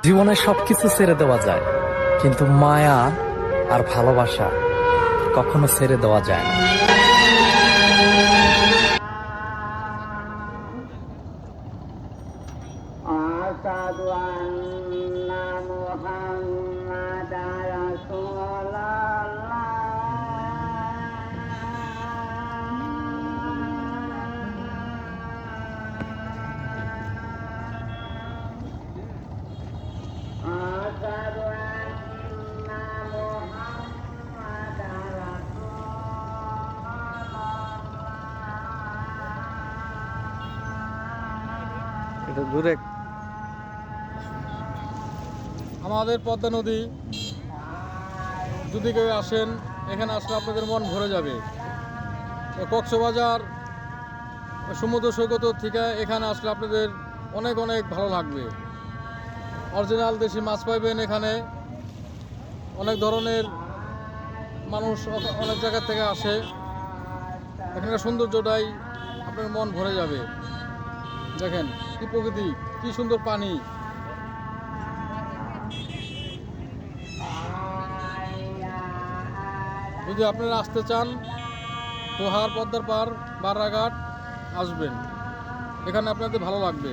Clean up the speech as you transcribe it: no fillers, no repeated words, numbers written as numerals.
জীবনে সবকিছু ছেড়ে দেওয়া যায়, কিন্তু মায়া আর ভালোবাসা কখনো ছেড়ে দেওয়া যায় না। আশহাদু আন্না মুহাম্মাদান রাসূলুল্লাহ। আশহাদু আন্না মুহাম্মাদান রাসূলুল্লাহ। এটা দূরে। আমাদের পদ্মা নদী যদি কেউ আসেন, এখানে আসলে আপনাদের মন ভরে যাবে। কক্সবাজার সমুদ্র সৈকত থেকে এখানে আসলে আপনাদের অনেক অনেক ভালো লাগবে। অরিজিনাল দেশি মাছ পাইবেন এখানে। অনেক ধরনের মানুষ অনেক জায়গা থেকে আসে। এখানকার সৌন্দর্যটাই আপনার মন ভরে যাবে। দেখেন কি প্রকৃতি, কি সুন্দর পানি। যদি আপনারা আসতে চান, তোহার পদ্মার পার বারাঘাট আসবেন, এখানে আপনাদের ভালো লাগবে।